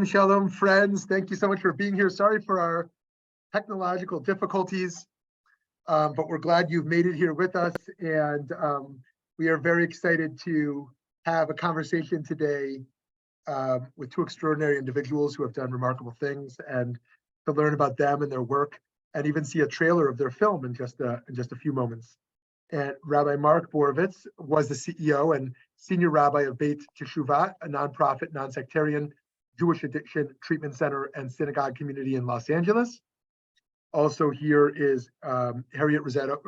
Shalom, friends. Thank you so much for being here. Sorry for our technological difficulties, but we're glad you've made it here with us. And we are very excited to have a conversation today with two extraordinary individuals who have done remarkable things, and to learn about them and their work, and even see a trailer of their film in just a few moments. And Rabbi Mark Borovitz was the CEO and senior rabbi of Beit Teshuva, a nonprofit, non-sectarian Jewish addiction treatment center and synagogue community in Los Angeles. Also here is Harriet Rosetto,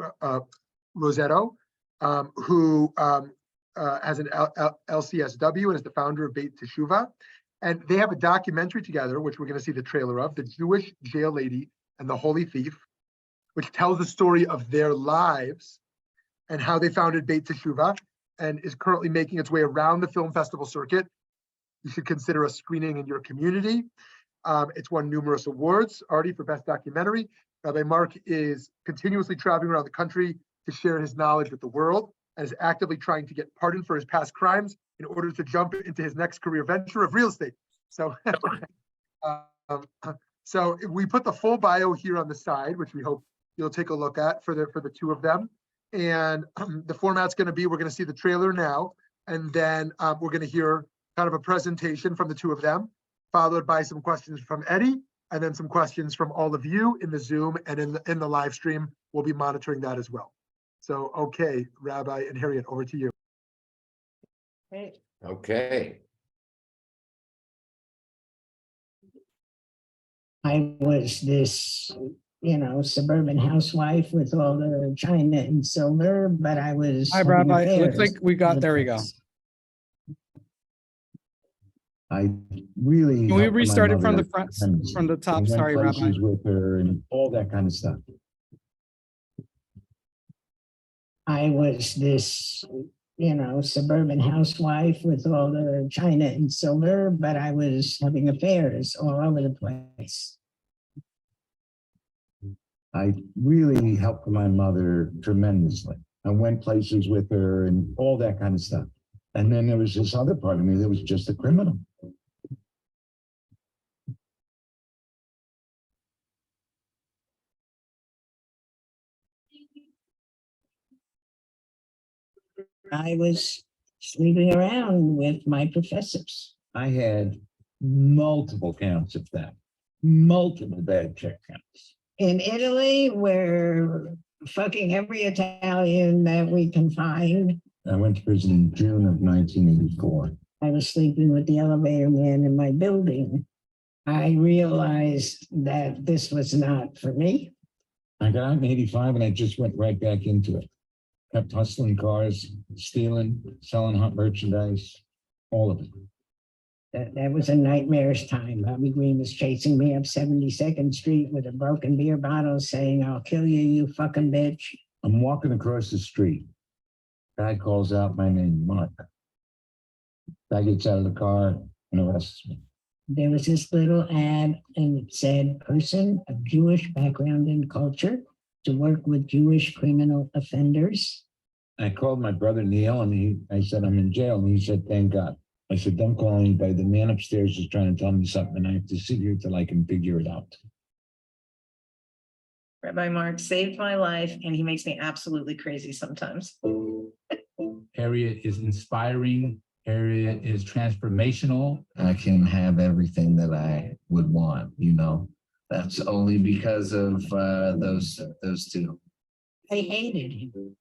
who has an LCSW and is the founder of Beit Teshuva. And they have a documentary together, which we're going to see the trailer of, The Jewish Jail Lady and the Holy Thief, which tells the story of their lives and how they founded Beit Teshuva, and is currently making its way around the film festival circuit. You should consider a screening in your community. It's won numerous awards already for Best Documentary. Rabbi Mark is continuously traveling around the country to share his knowledge with the world, and is actively trying to get pardoned for his past crimes in order to jump into his next career venture of real estate. So, so we put the full bio here on the side, which we hope you'll take a look at for the two of them. And the format's going to be, we're going to see the trailer now, and then we're going to hear kind of a presentation from the two of them, followed by some questions from Eddie, and then some questions from all of you in the Zoom and in the live stream. We'll be monitoring that as well. So, okay, Rabbi and Harriet, over to you. Okay. I was this, suburban housewife with all the china and silver, but I was. Hi, Rabbi. It looks like we got, there we go. I really. Can we restart it from the front, from the top? Sorry, Rabbi. With her and all that kind of stuff. I was this, suburban housewife with all the china and silver, but I was having affairs all over the place. I really helped my mother tremendously. I went places with her and all that kind of stuff. And then there was this other part of me that was just a criminal. I was sleeping around with my professors. I had multiple counts of that, multiple bad check counts. In Italy, we're fucking every Italian that we can find. I went to prison in June of 1984. I was sleeping with the elevator man in my building. I realized that this was not for me. I got out in 85 and I just went right back into it. Kept hustling cars, stealing, selling hot merchandise, all of it. That was a nightmarish time. Bobby Green was chasing me up 72nd Street with a broken beer bottle saying, "I'll kill you, you fucking bitch." I'm walking across the street. Guy calls out my name, Mark. Guy gets out of the car and arrests me. There was this little ad and it said, "Person of Jewish background and culture to work with Jewish criminal offenders." I called my brother Neil and I said, "I'm in jail." And he said, "Thank God." I said, "Don't call anybody. The man upstairs is trying to tell me something and I have to sit here till I can figure it out." Rabbi Mark saved my life, and he makes me absolutely crazy sometimes. Harriet is inspiring. Harriet is transformational. I can have everything that I would want, That's only because of those two. I hated him.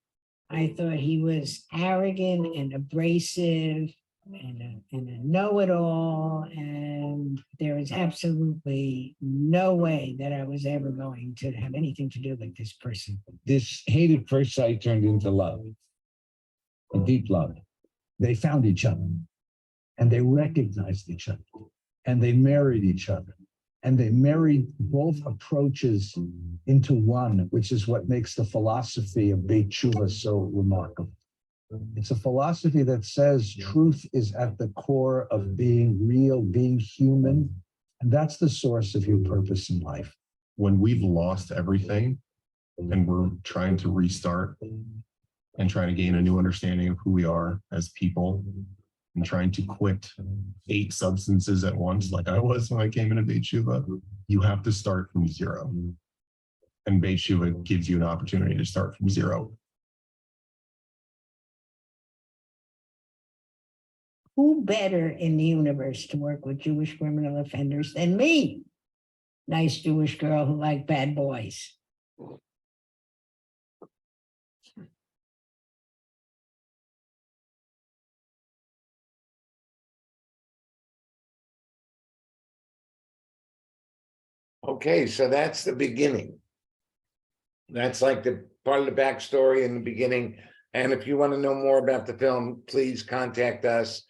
I thought he was arrogant and abrasive and a know-it-all, and there was absolutely no way that I was ever going to have anything to do with this person. This hate at first sight turned into love, a deep love. They found each other and they recognized each other and they married each other. And they married both approaches into one, which is what makes the philosophy of Beit Teshuva so remarkable. It's a philosophy that says truth is at the core of being real, being human. And that's the source of your purpose in life. When we've lost everything and we're trying to restart and trying to gain a new understanding of who we are as people, and trying to quit 8 substances at once, like I was when I came into Beit Teshuva, you have to start from zero. And Beit Teshuva gives you an opportunity to start from zero. Who better in the universe to work with Jewish criminal offenders than me? Nice Jewish girl who liked bad boys. Okay, so that's the beginning. That's like the part of the backstory in the beginning. And if you want to know more about the film, please contact us.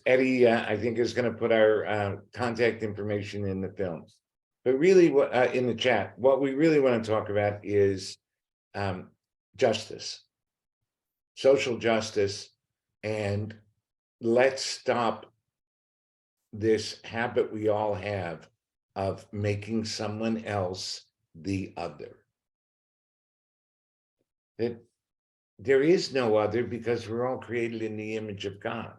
Eddie, I think, is going to put our contact information in the film. But really, in the chat, what we really want to talk about is justice, social justice, and let's stop this habit we all have of making someone else the other. That there is no other because we're all created in the image of God.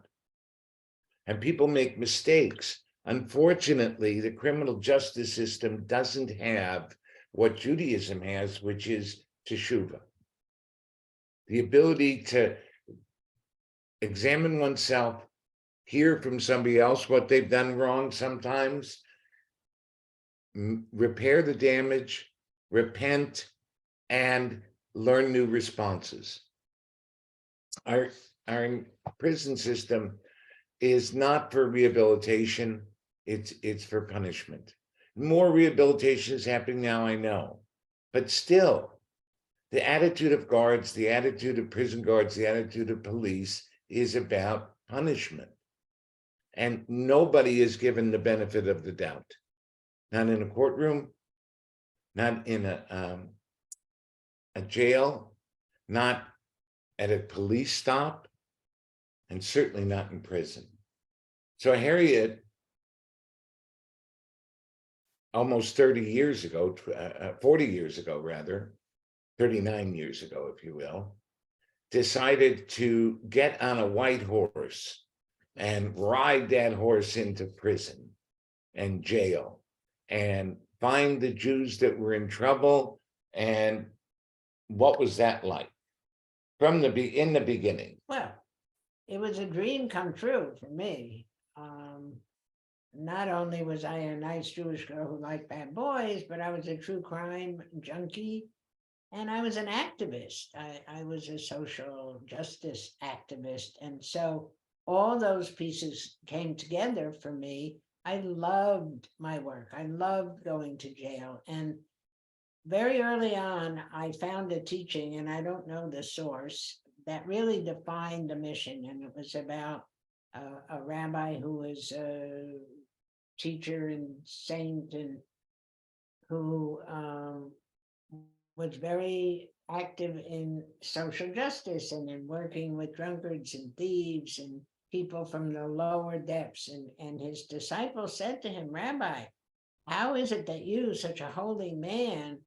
And people make mistakes. Unfortunately, the criminal justice system doesn't have what Judaism has, which is Teshuva. The ability to examine oneself, hear from somebody else what they've done wrong sometimes, repair the damage, repent, and learn new responses. Our prison system is not for rehabilitation, it's for punishment. More rehabilitation is happening now, I know, but still, the attitude of guards, the attitude of prison guards, the attitude of police is about punishment. And nobody is given the benefit of the doubt. Not in a courtroom, not in a jail, not at a police stop, and certainly not in prison. So Harriet, almost 30 years ago, 40 years ago rather, 39 years ago, if you will, decided to get on a white horse and ride that horse into prison and jail and find the Jews that were in trouble. And what was that like from in the beginning? Well, it was a dream come true for me. Not only was I a nice Jewish girl who liked bad boys, but I was a true crime junkie. And I was an activist. I was a social justice activist. And so all those pieces came together for me. I loved my work. I loved going to jail. And very early on, I found a teaching, and I don't know the source, that really defined the mission. And it was about a rabbi who was a teacher and saint, and who was very active in social justice and in working with drunkards and thieves and people from the lower depths. And his disciples said to him, "Rabbi, how is it that you, such a holy man,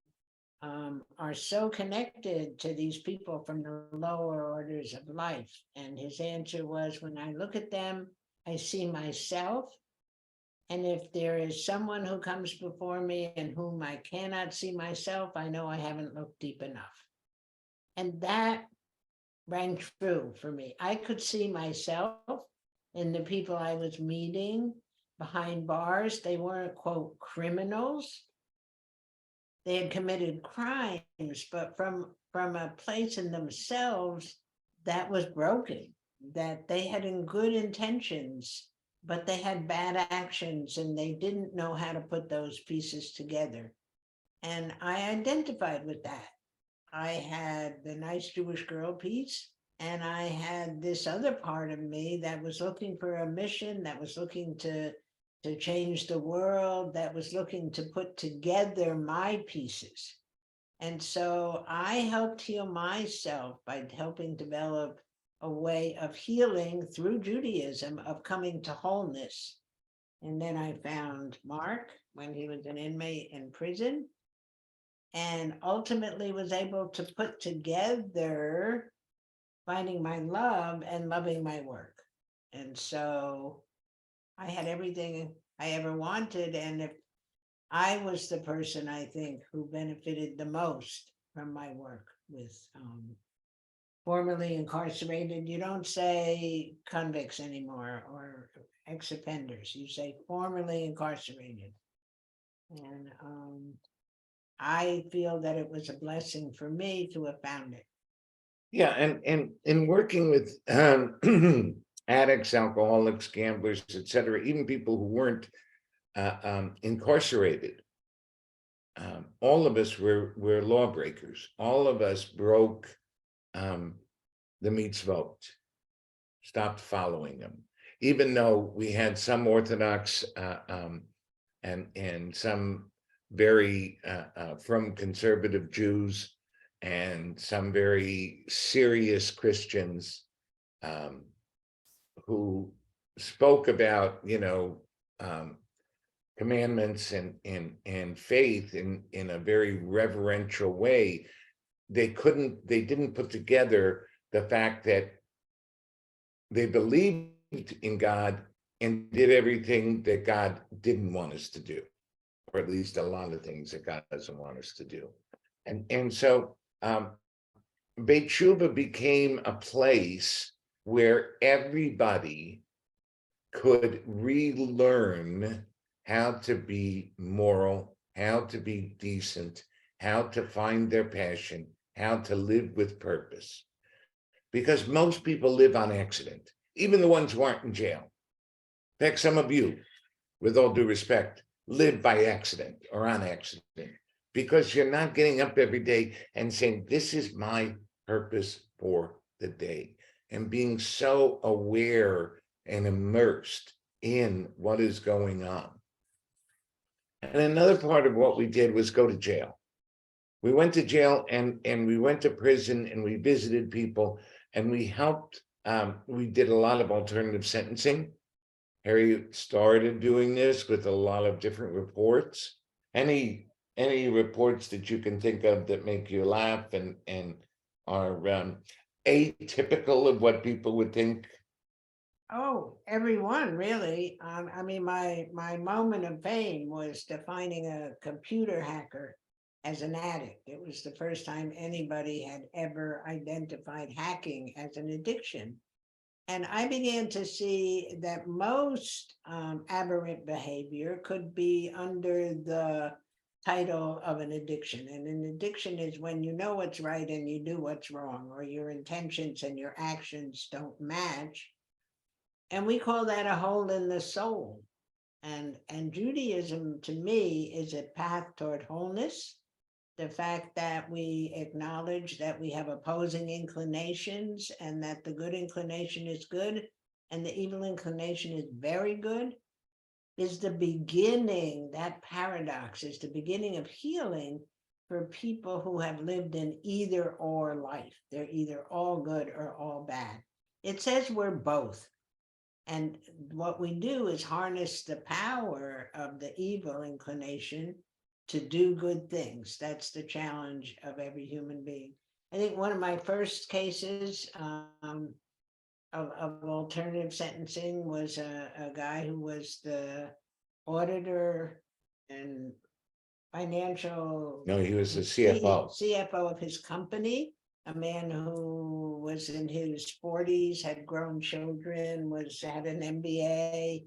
are so connected to these people from the lower orders of life?" And his answer was, "When I look at them, I see myself. And if there is someone who comes before me in whom I cannot see myself, I know I haven't looked deep enough." And that rang true for me. I could see myself in the people I was meeting behind bars. They weren't, quote, criminals. They had committed crimes, but from a place in themselves that was broken, that they had good intentions, but they had bad actions and they didn't know how to put those pieces together. And I identified with that. I had the nice Jewish girl piece, and I had this other part of me that was looking for a mission, that was looking to change the world, that was looking to put together my pieces. And so I helped heal myself by helping develop a way of healing through Judaism, of coming to wholeness. And then I found Mark when he was an inmate in prison, and ultimately was able to put together finding my love and loving my work. And so I had everything I ever wanted. And if I was the person, I think, who benefited the most from my work with formerly incarcerated. You don't say convicts anymore or ex-offenders. You say formerly incarcerated. And I feel that it was a blessing for me to have found it. Yeah, and in working with addicts, alcoholics, gamblers, et cetera, even people who weren't incarcerated, all of us were lawbreakers. All of us broke the mitzvot, stopped following them, even though we had some Orthodox and some very from conservative Jews and some very serious Christians who spoke about, commandments and faith in a very reverential way. They didn't put together the fact that they believed in God and did everything that God didn't want us to do, or at least a lot of things that God doesn't want us to do. And so Beit Teshuva became a place where everybody could relearn how to be moral, how to be decent, how to find their passion, how to live with purpose. Because most people live on accident, even the ones who aren't in jail. In fact, some of you, with all due respect, live by accident or on accident, because you're not getting up every day and saying, this is my purpose for the day, and being so aware and immersed in what is going on. And another part of what we did was go to jail. We went to jail and we went to prison and we visited people and we helped. We did a lot of alternative sentencing. Harry started doing this with a lot of different reports. Any reports that you can think of that make you laugh and are atypical of what people would think? Oh, everyone, really. I mean, my moment of fame was defining a computer hacker as an addict. It was the first time anybody had ever identified hacking as an addiction. And I began to see that most aberrant behavior could be under the title of an addiction. And an addiction is when you know what's right and you do what's wrong, or your intentions and your actions don't match. And we call that a hole in the soul. And Judaism, to me, is a path toward wholeness. The fact that we acknowledge that we have opposing inclinations and that the good inclination is good and the evil inclination is very good is the beginning. That paradox is the beginning of healing for people who have lived in either or life. They're either all good or all bad. It says we're both. And what we do is harness the power of the evil inclination to do good things. That's the challenge of every human being. I think one of my first cases of alternative sentencing was a guy who was the auditor and financial. No, he was the CFO. CFO of his company. A man who was in his 40s, had grown children, had an MBA,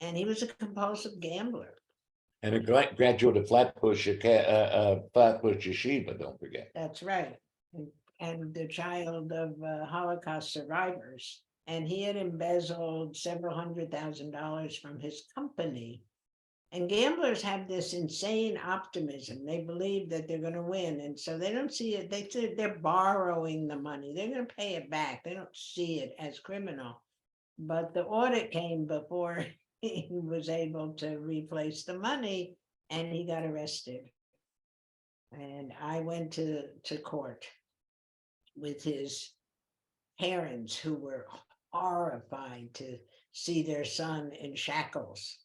and he was a compulsive gambler. And a graduate of Flatbush Yeshiva, don't forget. That's right. And the child of Holocaust survivors. And he had embezzled several $100,000 from his company. And gamblers have this insane optimism. They believe that they're going to win. And so they don't see it. They're borrowing the money. They're going to pay it back. They don't see it as criminal. But the audit came before he was able to replace the money, and he got arrested. And I went to court with his parents, who were horrified to see their son in shackles.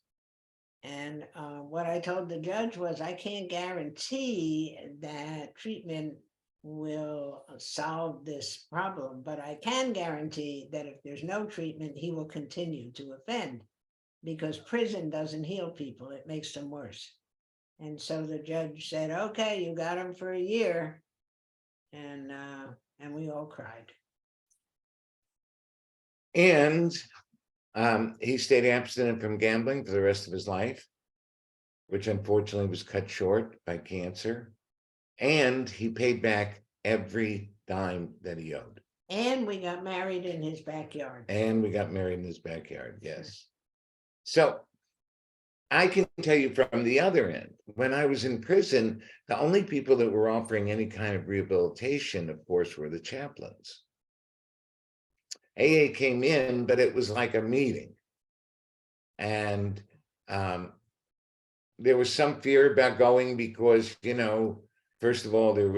And what I told the judge was, I can't guarantee that treatment will solve this problem, but I can guarantee that if there's no treatment, he will continue to offend. Because prison doesn't heal people, it makes them worse. And so the judge said, okay, you got him for a year. And we all cried. And he stayed abstinent from gambling for the rest of his life, which unfortunately was cut short by cancer. And he paid back every dime that he owed. And we got married in his backyard. Yes. So I can tell you from the other end, when I was in prison, the only people that were offering any kind of rehabilitation, of course, were the chaplains. AA came in, but it was like a meeting. And there was some fear about going because, first of all, it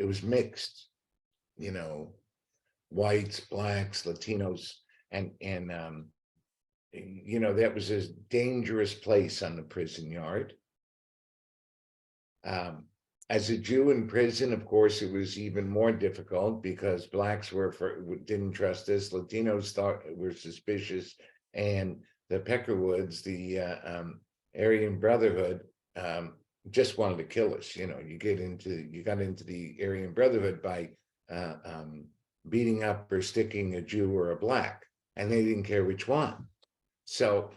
was mixed, whites, blacks, Latinos, and that was a dangerous place on the prison yard. As a Jew in prison, of course, it was even more difficult because blacks didn't trust us, Latinos were suspicious, and the Peckerwoods, the Aryan Brotherhood, just wanted to kill us. You got into the Aryan Brotherhood by beating up or sticking a Jew or a black, and they didn't care which one. So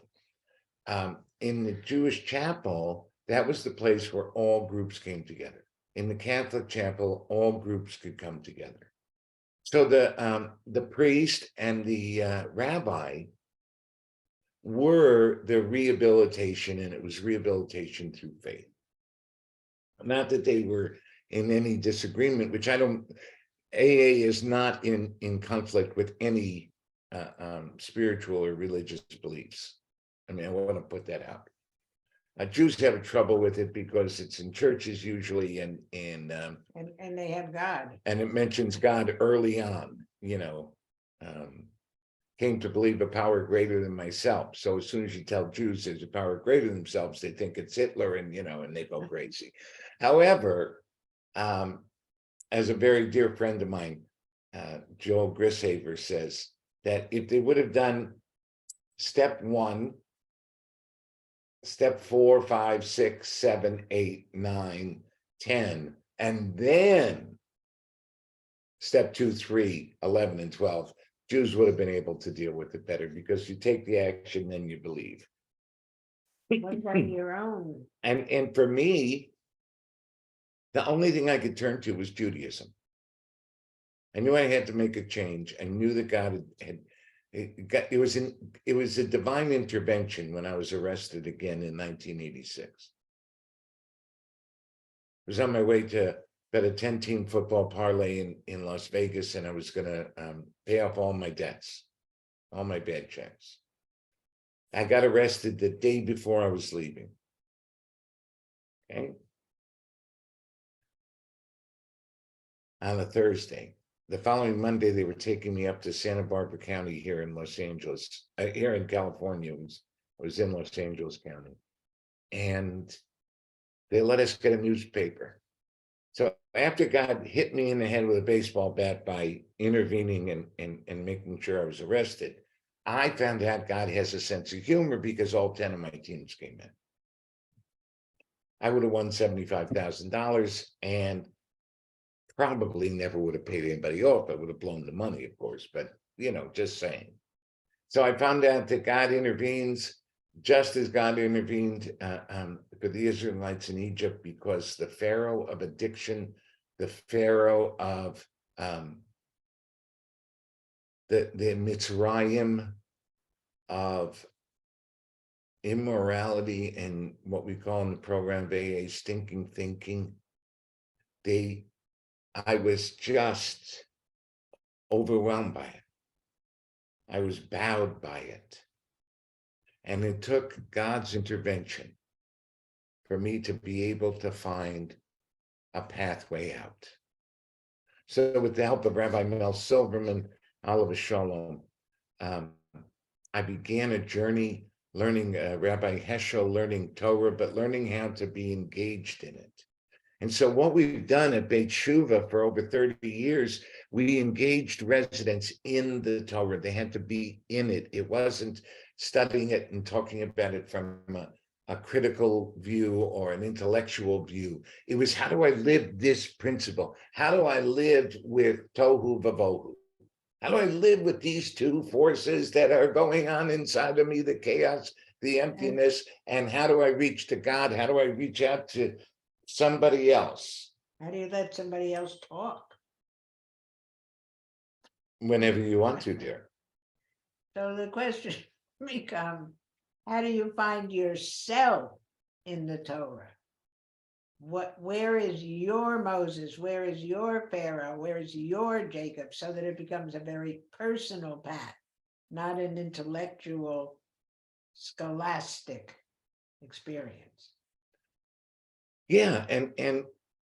in the Jewish chapel, that was the place where all groups came together. In the Catholic chapel, all groups could come together. So the priest and the rabbi were the rehabilitation, and it was rehabilitation through faith. Not that they were in any disagreement, which AA is not in conflict with any spiritual or religious beliefs. I mean, I want to put that out. Jews have trouble with it because it's in churches usually, and they have God. And it mentions God early on, came to believe a power greater than myself. So as soon as you tell Jews there's a power greater than themselves, they think it's Hitler, and and they go crazy. However, as a very dear friend of mine, Joel Grishaver, says that if they would have done step 1, step 4, 5, 6, 7, 8, 9, 10, and then step 2, 3, 11, and 12, Jews would have been able to deal with it better, because you take the action, then you believe. What about your own? And for me, the only thing I could turn to was Judaism. I knew I had to make a change. I knew that God it was a divine intervention when I was arrested again in 1986. I was on my way to bet a 10-team football parlay in Las Vegas, and I was going to pay off all my debts, all my bad checks. I got arrested the day before I was leaving. Okay. On a Thursday. The following Monday, they were taking me up to Santa Barbara County here in Los Angeles, here in California. I was in Los Angeles County. And they let us get a newspaper. So after God hit me in the head with a baseball bat by intervening and making sure I was arrested, I found out God has a sense of humor, because all 10 of my teams came in. I would have won $75,000 and probably never would have paid anybody off. I would have blown the money, of course, but just saying. So I found out that God intervenes just as God intervened for the Israelites in Egypt, because the Pharaoh of addiction, the Pharaoh of the Mitzrayim of immorality, and what we call in the program of AA stinking thinking, I was just overwhelmed by it. I was bowed by it. And it took God's intervention for me to be able to find a pathway out. So with the help of Rabbi Mel Silverman, Oliver Shalom, I began a journey learning Rabbi Heschel, learning Torah, but learning how to be engaged in it. And so what we've done at Beit Teshuva for over 30 years, we engaged residents in the Torah. They had to be in it. It wasn't studying it and talking about it from a critical view or an intellectual view. It was, how do I live this principle? How do I live with tohu vavohu? How do I live with these two forces that are going on inside of me, the chaos, the emptiness, and how do I reach to God? How do I reach out to somebody else? How do you let somebody else talk? Whenever you want to, dear. So the question becomes, how do you find yourself in the Torah? Where is your Moses? Where is your Pharaoh? Where is your Jacob? So that it becomes a very personal path, not an intellectual, scholastic experience. Yeah, and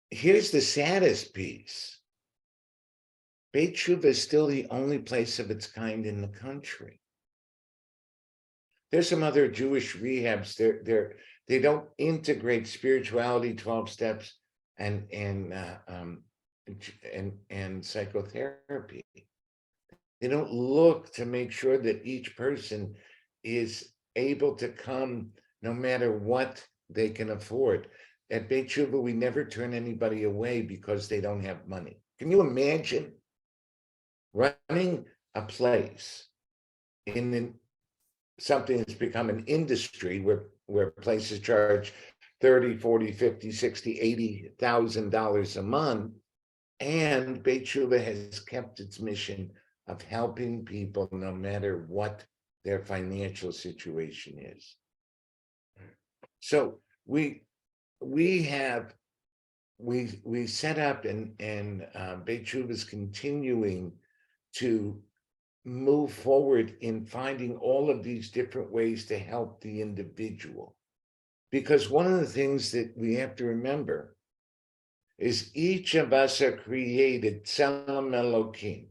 here's the saddest piece. Beit Teshuva is still the only place of its kind in the country. There's some other Jewish rehabs. They don't integrate spirituality, 12 steps, and psychotherapy. They don't look to make sure that each person is able to come no matter what they can afford. At Beit Teshuva, we never turn anybody away because they don't have money. Can you imagine running a place in something that's become an industry where places charge $30, $40, $50, $60, $80,000 a month, and Beit Teshuva has kept its mission of helping people no matter what their financial situation is. So we set up and Beit Teshuva is continuing to move forward in finding all of these different ways to help the individual. Because one of the things that we have to remember is each of us are created Tselem Elokim.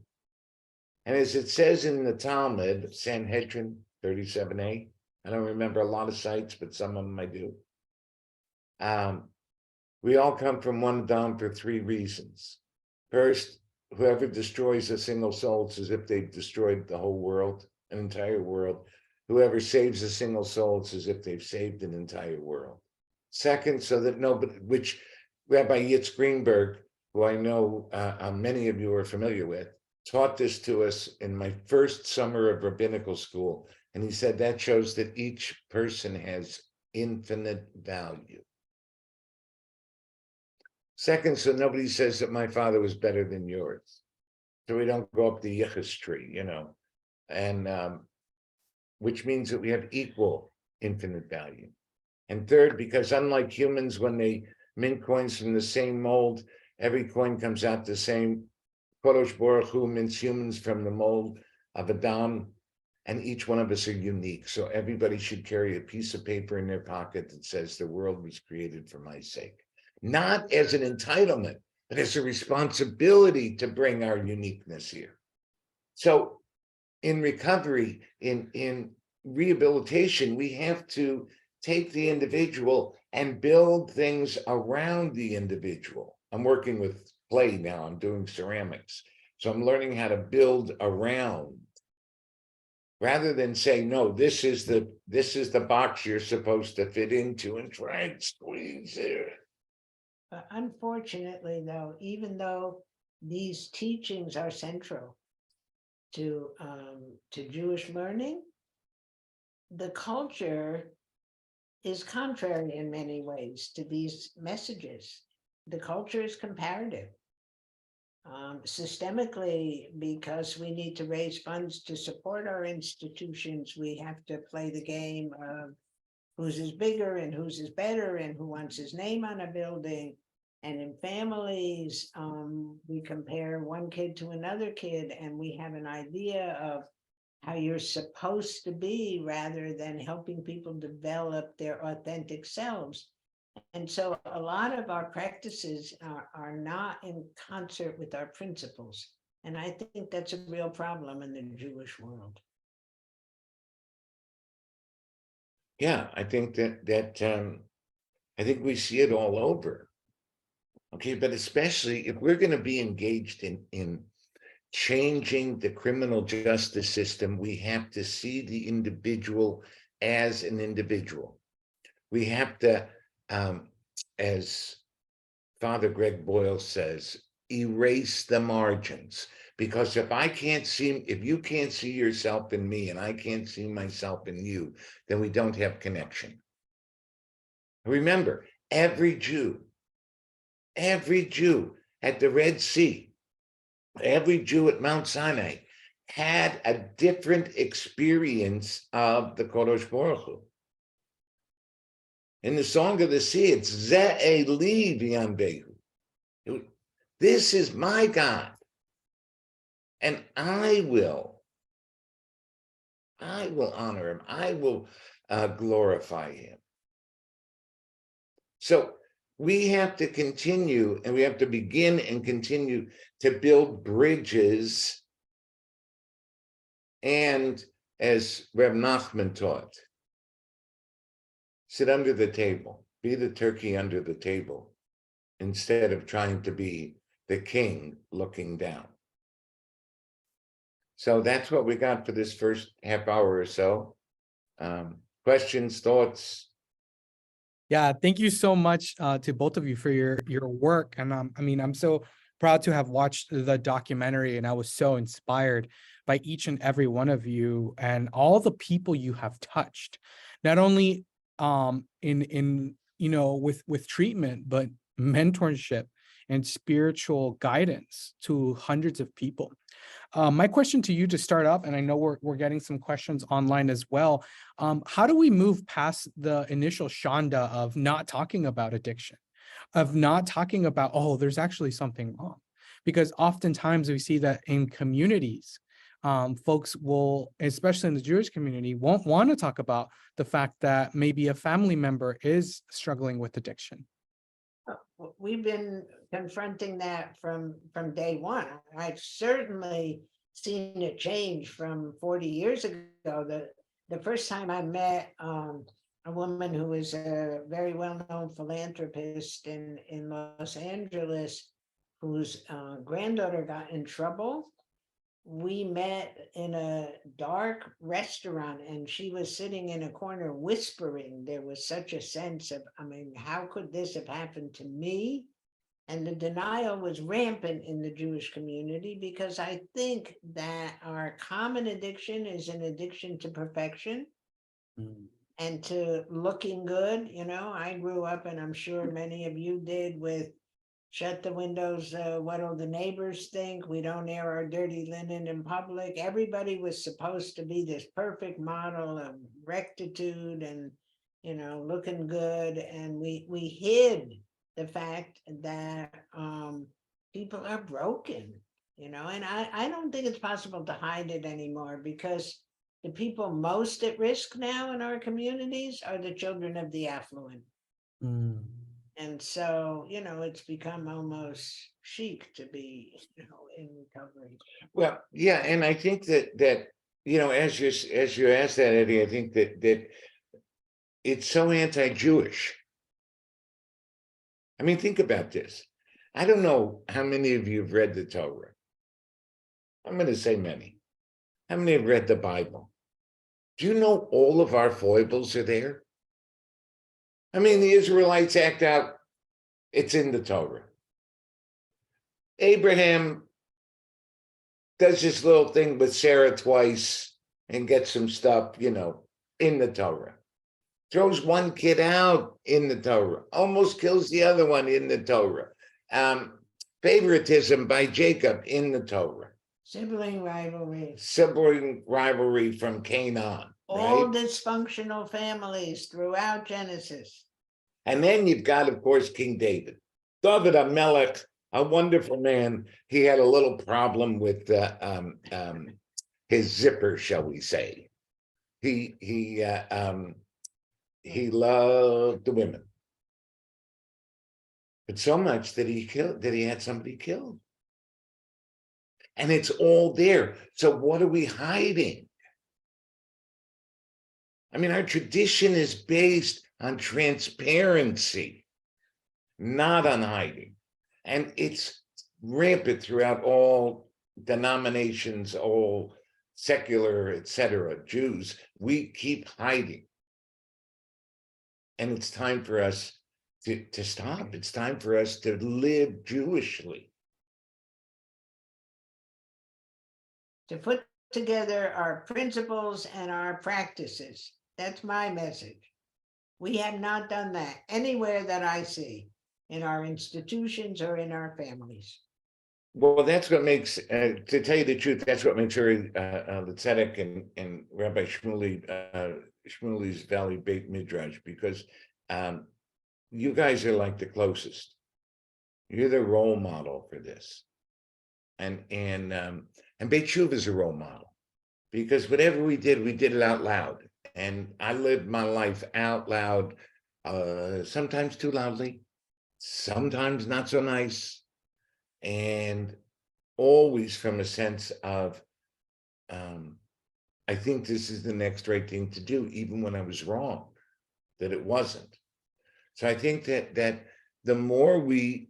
And as it says in the Talmud, Sanhedrin 37a, I don't remember a lot of sites, but some of them I do. We all come from one Adam for three reasons. First, whoever destroys a single soul, it's as if they've destroyed the whole world, an entire world. Whoever saves a single soul, it's as if they've saved an entire world. Second, so that nobody, which Rabbi Yitz Greenberg, who I know many of you are familiar with, taught this to us in my first summer of rabbinical school. And he said that shows that each person has infinite value. Second, so nobody says that my father was better than yours. So we don't go up the yichus tree, and which means that we have equal infinite value. And third, because unlike humans, when they mint coins from the same mold, every coin comes out the same. Kodesh Baruch Hu mints humans from the mold of Adam, and each one of us are unique. So everybody should carry a piece of paper in their pocket that says the world was created for my sake. Not as an entitlement, but as a responsibility to bring our uniqueness here. So in recovery, in rehabilitation, we have to take the individual and build things around the individual. I'm working with clay now, I'm doing ceramics. So I'm learning how to build around, rather than say, no, this is the box you're supposed to fit into and try and squeeze it. Unfortunately, though, even though these teachings are central to Jewish learning, the culture is contrary in many ways to these messages. The culture is comparative. Systemically, because we need to raise funds to support our institutions, we have to play the game of whose is bigger and whose is better and who wants his name on a building. And in families, we compare one kid to another kid, and we have an idea of how you're supposed to be rather than helping people develop their authentic selves. And so a lot of our practices are not in concert with our principles. And I think that's a real problem in the Jewish world. Yeah, I think that I think we see it all over. Okay, but especially if we're going to be engaged in changing the criminal justice system, we have to see the individual as an individual. We have to, as Father Greg Boyle says, erase the margins. Because if you can't see yourself in me and I can't see myself in you, then we don't have connection. Remember, every Jew at the Red Sea, every Jew at Mount Sinai had a different experience of the Kodesh Baruch Hu. In the Song of the Sea, it's Ze'eli v'yanbehu. This is my God, and I will honor him. I will glorify him. So we have to continue, and we have to begin and continue to build bridges. And as Reb Nachman taught, sit under the table, be the turkey under the table, instead of trying to be the king looking down. So that's what we got for this first half hour or so. Questions, thoughts? Yeah, thank you so much to both of you for your work. And I mean, I'm so proud to have watched the documentary, and I was so inspired by each and every one of you and all the people you have touched, not only in with treatment, but mentorship and spiritual guidance to hundreds of people. My question to you to start up, and I know we're getting some questions online as well. How do we move past the initial shanda of not talking about addiction, of not talking about, oh, there's actually something wrong? Because oftentimes we see that in communities, folks will, especially in the Jewish community, won't want to talk about the fact that maybe a family member is struggling with addiction. We've been confronting that from day one. I've certainly seen it change from 40 years ago. The first time I met a woman who was a very well-known philanthropist in Los Angeles, whose granddaughter got in trouble. We met in a dark restaurant and she was sitting in a corner whispering. There was such a sense of, I mean, how could this have happened to me? And the denial was rampant in the Jewish community, because I think that our common addiction is an addiction to perfection and to looking good. You know, I grew up, and I'm sure many of you did, with shut the windows, what'll the neighbors think? We don't air our dirty linen in public. Everybody was supposed to be this perfect model of rectitude and, you know, looking good. And we hid the fact that people are broken, you know, and I don't think it's possible to hide it anymore, because the people most at risk now in our communities are the children of the affluent. And so, you know, it's become almost chic to be, you know, in recovery. Well, yeah, and I think that you know, as you asked that, Eddie, I think that it's so anti-Jewish. I mean, think about this. I don't know how many of you have read the Torah. I'm going to say many. How many have read the Bible? Do you know all of our foibles are there? I mean, the Israelites act out, it's in the Torah. Abraham does this little thing with Sarah twice and gets some stuff, you know, in the Torah. Throws one kid out in the Torah, almost kills the other one in the Torah. Favoritism by Jacob in the Torah. Sibling rivalry. Sibling rivalry from Canaan. All right? dysfunctional families throughout Genesis. And then you've got, of course, King David. David HaMelech, a wonderful man. He had a little problem with his zipper, shall we say. He loved the women, but so much that he had somebody killed. And it's all there. So what are we hiding? I mean, our tradition is based on transparency, not on hiding. And it's rampant throughout all denominations, all secular, etc., Jews. We keep hiding. And it's time for us to stop. It's time for us to live Jewishly. To put together our principles and our practices. That's my message. We have not done that anywhere that I see, in our institutions or in our families. Well, that's what makes, to tell you the truth, that's what makes Uri the Tzedek and Rabbi Shmuley's Valley Beit Midrash, because you guys are like the closest. You're the role model for this, and Beit Teshuva is a role model, because whatever we did it out loud, and I lived my life out loud, sometimes too loudly, sometimes not so nice. And always from a sense of, I think this is the next right thing to do, even when I was wrong, that it wasn't. So I think that the more we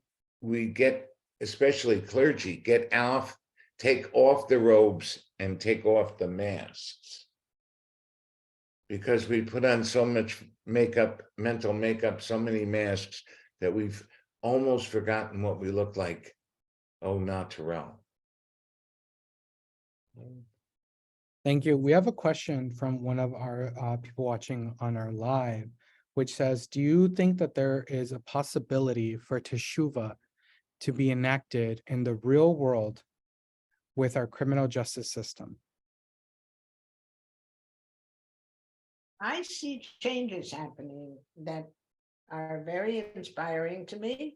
get, especially clergy, take off the robes and take off the masks, because we put on so much makeup, mental makeup, so many masks, that we've almost forgotten what we look like. Oh, not Terrell. Thank you. We have a question from one of our people watching on our live, which says, do you think that there is a possibility for Teshuva to be enacted in the real world with our criminal justice system? I see changes happening that are very inspiring to me.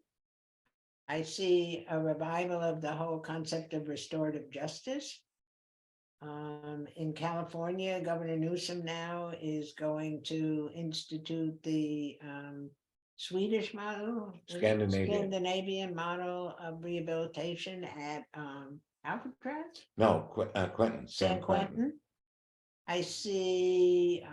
I see a revival of the whole concept of restorative justice. In California, Governor Newsom now is going to institute the Swedish model, Scandinavian model of rehabilitation at Alcatraz? No, Quentin, San Quentin. I see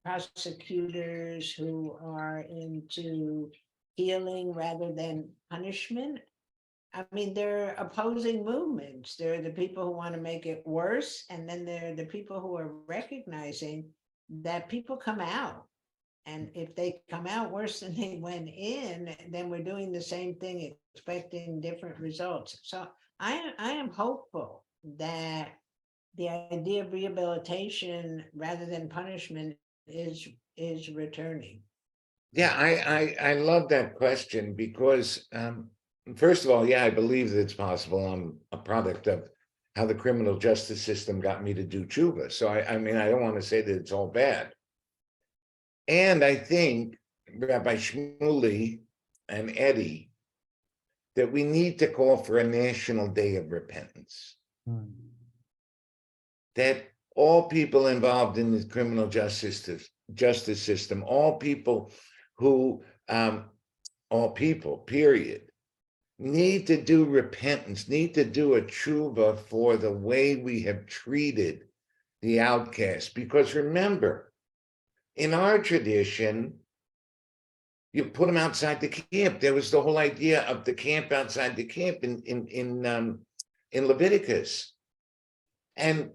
prosecutors who are into healing rather than punishment. I mean, they're opposing movements. There are the people who want to make it worse, and then there are the people who are recognizing that people come out. And if they come out worse than they went in, then we're doing the same thing, expecting different results. So I am hopeful that the idea of rehabilitation rather than punishment is returning. Yeah, I love that question, because first of all, yeah, I believe that it's possible. I'm a product of how the criminal justice system got me to do tshuva. So I mean, I don't want to say that it's all bad. And I think Rabbi Shmuley and Eddie, that we need to call for a national day of repentance. That all people involved in the criminal justice system, all people who, all people, period, need to do repentance, need to do a tshuva for the way we have treated the outcast. Because remember, in our tradition, you put them outside the camp. There was the whole idea of the camp outside the camp in Leviticus. And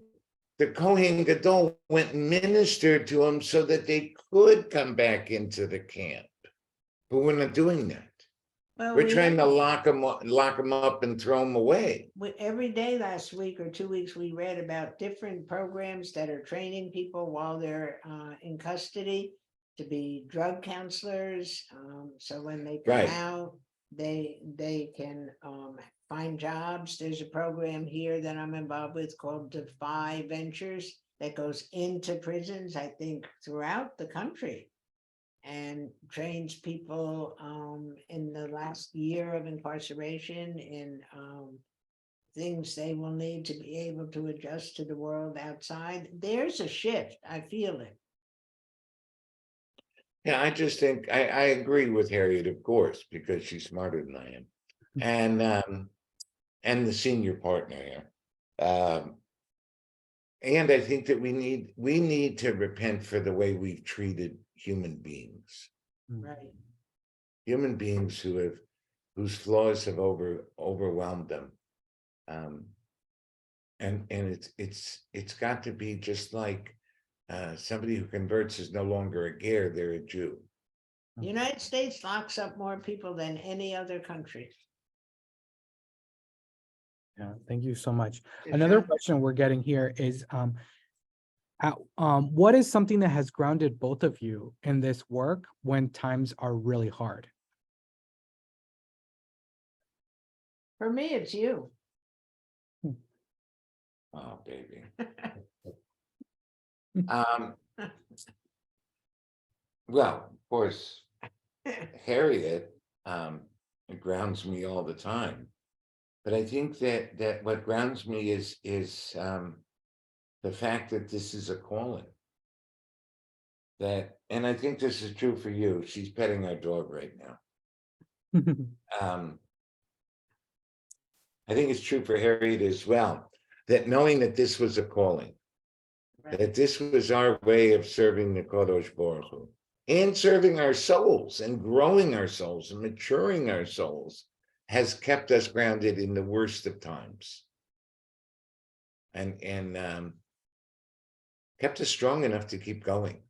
the Kohen Gadol went and ministered to them so that they could come back into the camp. But we're not doing that. Well, We're trying to lock them up and throw them away. Every day last week or 2 weeks, we read about different programs that are training people while they're in custody to be drug counselors. So when they come out, they can find jobs. There's a program here that I'm involved with called Defy Ventures that goes into prisons, I think, throughout the country, and trains people in the last year of incarceration in things they will need to be able to adjust to the world outside. There's a shift. I feel it. Yeah, I just think I agree with Harriet, of course, because she's smarter than I am, and the senior partner here. And I think that we need to repent for the way we've treated human beings. Right. Human beings who have whose flaws have overwhelmed them. And it's got to be just like somebody who converts is no longer a ger, they're a Jew. The United States locks up more people than any other country. Yeah, thank you so much. Another question we're getting here is, what is something that has grounded both of you in this work when times are really hard? For me, it's you. Oh, baby. Well, of course, Harriet grounds me all the time. But I think that what grounds me is the fact that this is a calling. And I think this is true for you. She's petting our dog right now. I think it's true for Harriet as well, that knowing that this was a calling, that this was our way of serving the Kadosh Baruch Hu, and serving our souls and growing our souls and maturing our souls, has kept us grounded in the worst of times, and kept us strong enough to keep going.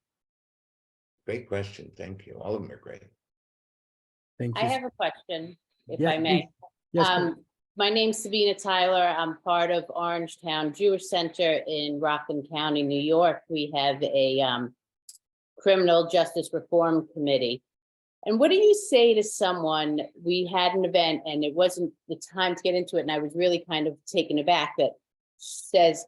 Great question. Thank you. All of them are great. Thank you. I have a question, if Yes, I may. please. Yes, please. My name's Sabina Tyler. I'm part of Orangetown Jewish Center in Rockland County, New York. We have a criminal justice reform committee. And what do you say to someone, we had an event and it wasn't the time to get into it, and I was really kind of taken aback, that says,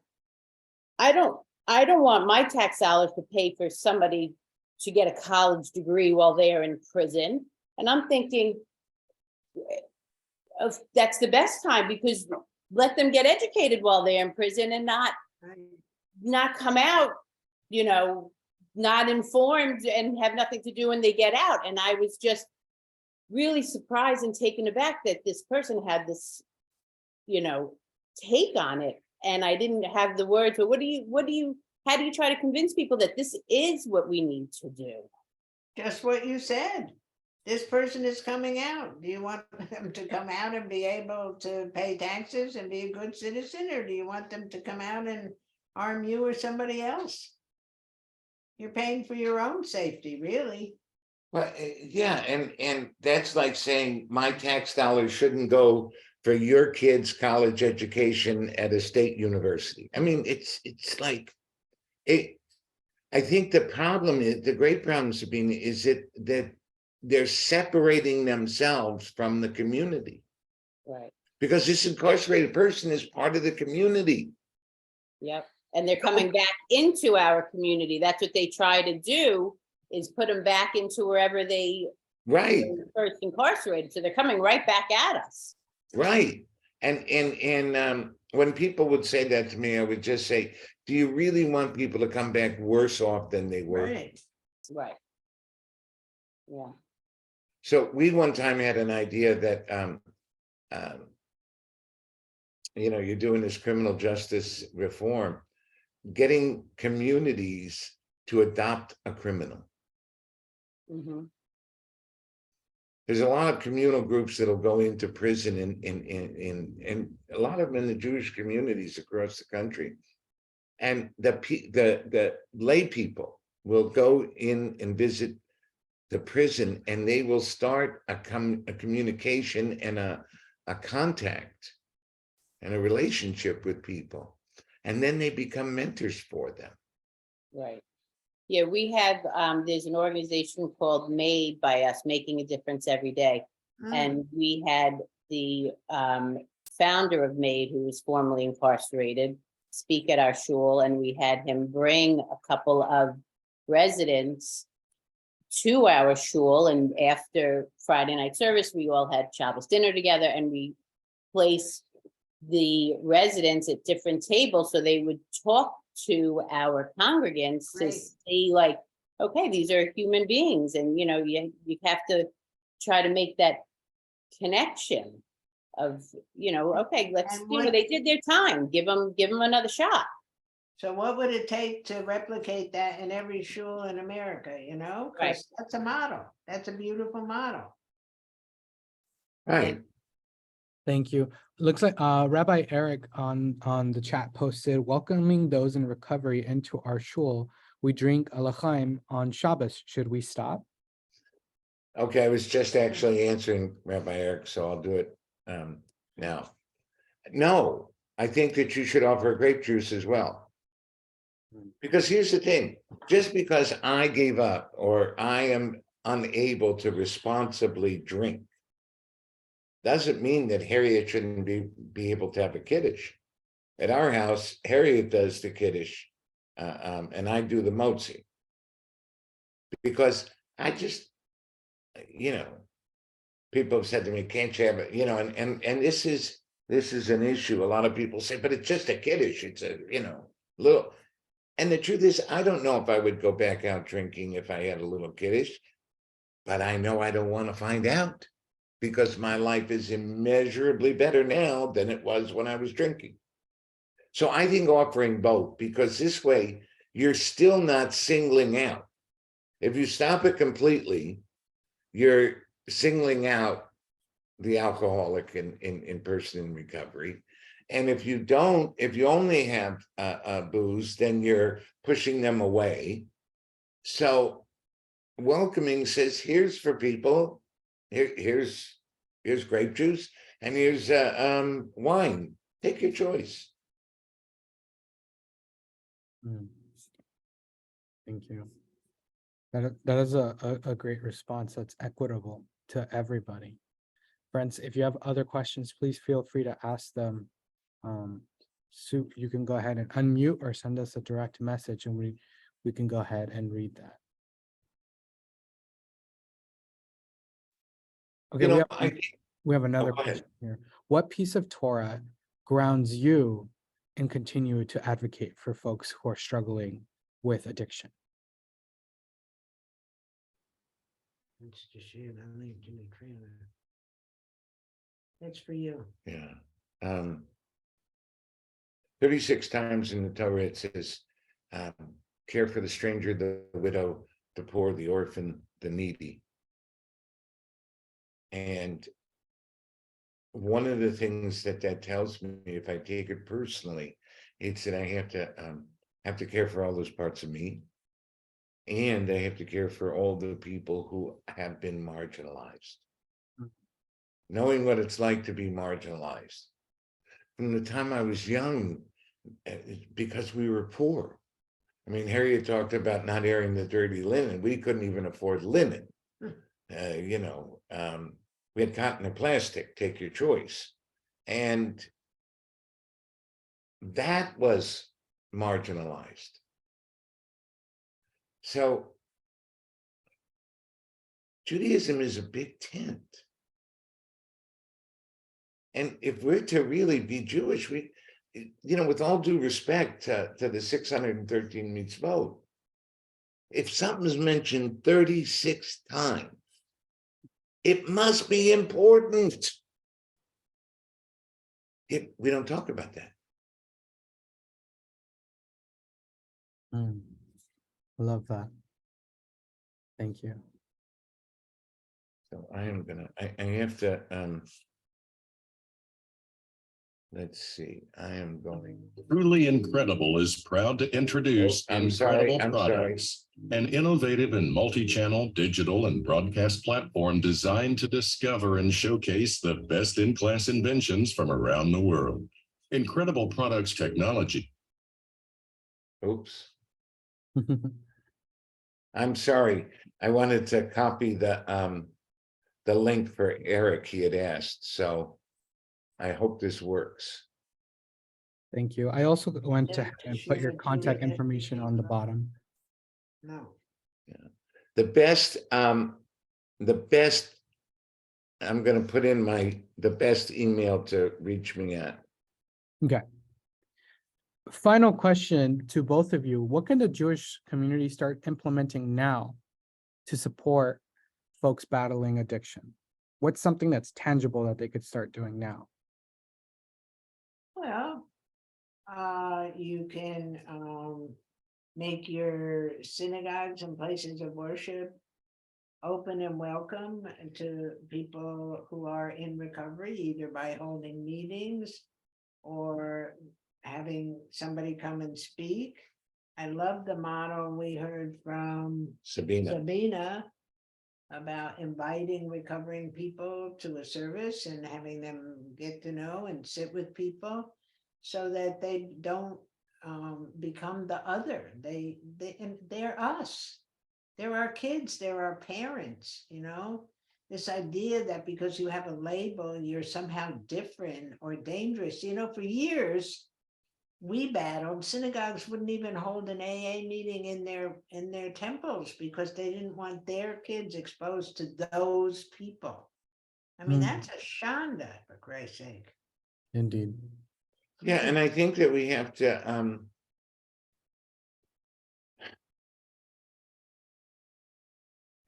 I don't want my tax dollars to pay for somebody to get a college degree while they're in prison. And I'm thinking, that's the best time, because let them get educated while they're in prison and not come out, not informed and have nothing to do when they get out. And I was just really surprised and taken aback that this person had this, take on it. And I didn't have the words, but how do you try to convince people that this is what we need to do? Just what you said. This person is coming out. Do you want them to come out and be able to pay taxes and be a good citizen, or do you want them to come out and harm you or somebody else? You're paying for your own safety, really. Well, yeah, and that's like saying my tax dollars shouldn't go for your kids' college education at a state university. I mean, it's like it. I think the problem is, the great problem, Sabina, is that they're separating themselves from the community. Right. Because this incarcerated person is part of the community. Yep. And they're coming back into our community. That's what they try to do, is put them back into wherever they Right. were first incarcerated. So they're coming right back at us. Right. And when people would say that to me, I would just say, do you really want people to come back worse off than they were? Right. Right. Yeah. So we one time had an idea that, you're doing this criminal justice reform, getting communities to adopt a criminal. Mm-hmm. There's a lot of communal groups that'll go into prison in a lot of them in the Jewish communities across the country. And the lay people will go in and visit the prison, and they will start a communication and a contact and a relationship with people. And then they become mentors for them. Right. Yeah, we have, there's an organization called Made by Us, Making a Difference Every Day. And we had the founder of Made, who was formerly incarcerated, speak at our shul, and we had him bring a couple of residents to our shul. And after Friday night service, we all had Shabbos dinner together, and we placed the residents at different tables so they would talk to our congregants. Great. To see, like, okay, these are human beings, and you have to try to make that connection of, okay, let's, And they did their time, give them another shot. So what would it take to replicate that in every shul in America, Right. Because that's a model. That's a beautiful model. Right. Thank you. Looks like Rabbi Eric on the chat posted, welcoming those in recovery into our shul. We drink a l'chaim on Shabbos. Should we stop? Okay, I was just actually answering Rabbi Eric, so I'll do it now. No, I think that you should offer grape juice as well. Because here's the thing, just because I gave up or I am unable to responsibly drink doesn't mean that Harriet shouldn't be able to have a kiddush. At our house, Harriet does the kiddush and I do the motzi. Because I just, people have said to me, can't you have it, and this is an issue. A lot of people say, but it's just a kiddush. It's a, little. And the truth is, I don't know if I would go back out drinking if I had a little kiddush, but I know I don't want to find out because my life is immeasurably better now than it was when I was drinking. So I think offering both, because this way you're still not singling out. If you stop it completely, you're singling out the alcoholic in person in recovery. And if you don't, if you only have booze, then you're pushing them away. So welcoming says, here's for people, here's grape juice, and here's wine. Take your choice. Thank you. That is a great response. That's equitable to everybody. Friends, if you have other questions, please feel free to ask them. Soup, you can go ahead and unmute or send us a direct message and we can go ahead and read that. Okay, we have another question here. What piece of Torah grounds you and continue to advocate for folks who are struggling with addiction? That's for you. Yeah. 36 times in the Torah it says, care for the stranger, the widow, the poor, the orphan, the needy. And one of the things that tells me, if I take it personally, it's that I have to care for all those parts of me, and I have to care for all the people who have been marginalized. Knowing what it's like to be marginalized. From the time I was young, because we were poor. I mean, Harriet talked about not airing the dirty linen. We couldn't even afford linen. We had cotton or plastic, take your choice. And that was marginalized. So Judaism is a big tent. And if we're to really be Jewish, we, with all due respect to the 613 mitzvot, if something's mentioned 36 times, it must be important. We don't talk about that. Love that. Thank you. So I am gonna, I have to, let's see, I am going. Truly Incredible is proud to introduce Incredible I'm Products, an innovative and multi-channel digital and broadcast platform designed to discover and showcase the best-in-class inventions from around the world. Incredible Products technology. Oops. I'm sorry. I wanted to copy the link for Eric he had asked, so I hope this works. Thank you. I also went to put your contact information on the bottom. No. Yeah. The best, I'm going to put in the best email to reach me at. Okay. Final question to both of you. What can the Jewish community start implementing now to support folks battling addiction? What's something that's tangible that they could start doing now? Well, you can make your synagogues and places of worship open and welcome to people who are in recovery, either by holding meetings or having somebody come and speak. I love the model we heard from Sabina about inviting recovering people to a service and having them get to know and sit with people so that they don't become the other. And they're us. They're our kids, they're our parents, you know? This idea that because you have a label, you're somehow different or dangerous. You know, for years, we battled. Synagogues wouldn't even hold an AA meeting in their temples because they didn't want their kids exposed to those people. I mean, that's a shanda, for Christ's sake. Indeed. Yeah, and I think that we have to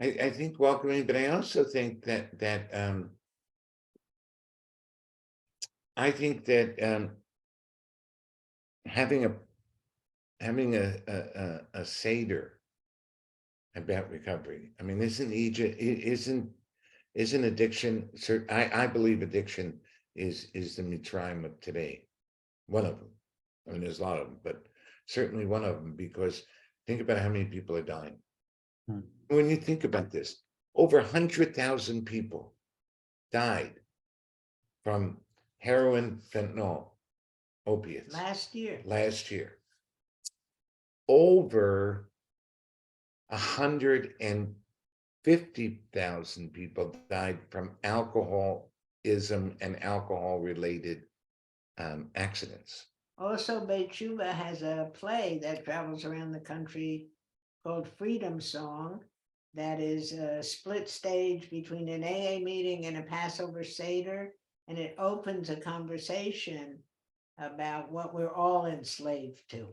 I think welcoming, but I also think that I think that having a seder about recovery. I mean, isn't addiction? I believe addiction is the Mitzrayim of today. One of them. I mean, there's a lot of them, but certainly one of them, because think about how many people are dying. When you think about this, over 100,000 people died from heroin, fentanyl, opiates. Last year. Over 150,000 people died from alcoholism and alcohol-related accidents. Also, Beit Teshuva has a play that travels around the country called Freedom Song, that is a split stage between an AA meeting and a Passover Seder, and it opens a conversation about what we're all enslaved to.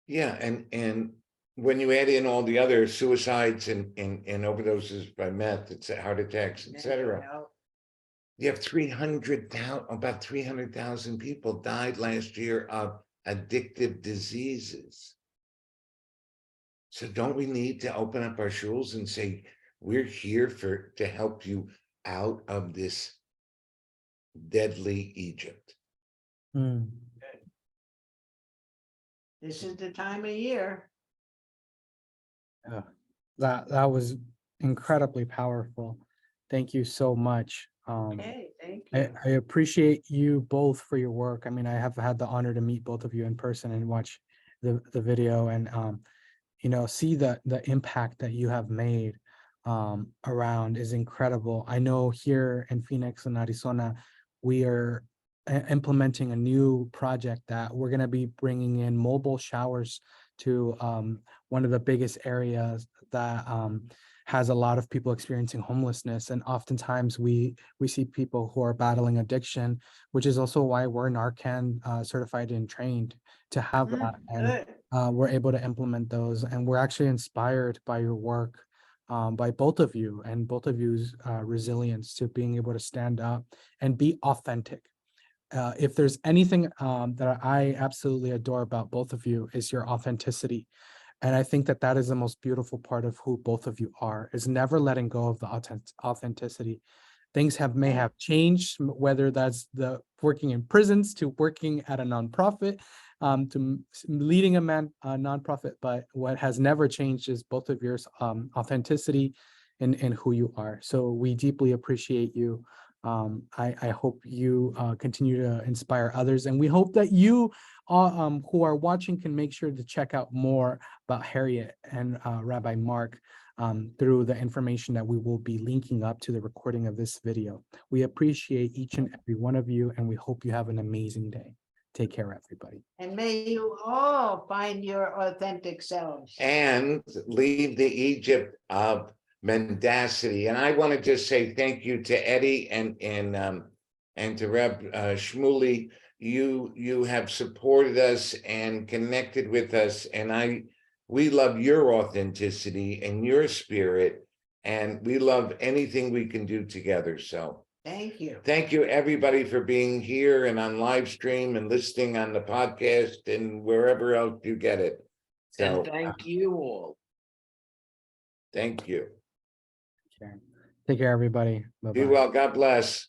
Yeah, and when you add in all the other suicides and overdoses by meth, it's heart attacks, etc. You have about 300,000 people died last year of addictive diseases. So don't we need to open up our shuls and say, we're here to help you out of this deadly Egypt? This is the time of year. That was incredibly powerful. Thank you so much. Okay, thank you. I appreciate you both for your work. I mean, I have had the honor to meet both of you in person and watch the video and you know, see the impact that you have made around is incredible. I know here in Phoenix and Arizona, we are implementing a new project that we're going to be bringing in mobile showers to one of the biggest areas that has a lot of people experiencing homelessness. And oftentimes we see people who are battling addiction, which is also why we're Narcan certified and trained to have that. And we're able to implement those. And we're actually inspired by your work, by both of you and both of you's resilience to being able to stand up and be authentic. If there's anything that I absolutely adore about both of you is your authenticity. And I think that is the most beautiful part of who both of you are, is never letting go of the authenticity. Things may have changed, whether that's the working in prisons to working at a nonprofit, to leading a nonprofit, but what has never changed is both of your authenticity and who you are. So we deeply appreciate you. I hope you continue to inspire others, and we hope that you who are watching can make sure to check out more about Harriet and Rabbi Mark through the information that we will be linking up to the recording of this video. We appreciate each and every one of you, and we hope you have an amazing day. Take care, everybody. And may you all find your authentic selves. And leave the Egypt of mendacity. And I want to just say thank you to Eddie and to Reb Shmuley. You have supported us and connected with us, and we love your authenticity and your spirit, and we love anything we can do together. So thank you. Thank you, everybody, for being here and on live stream and listening on the podcast and wherever else you get it. So And thank you all. thank you. Take care, everybody. Be Bye-bye. well. God bless.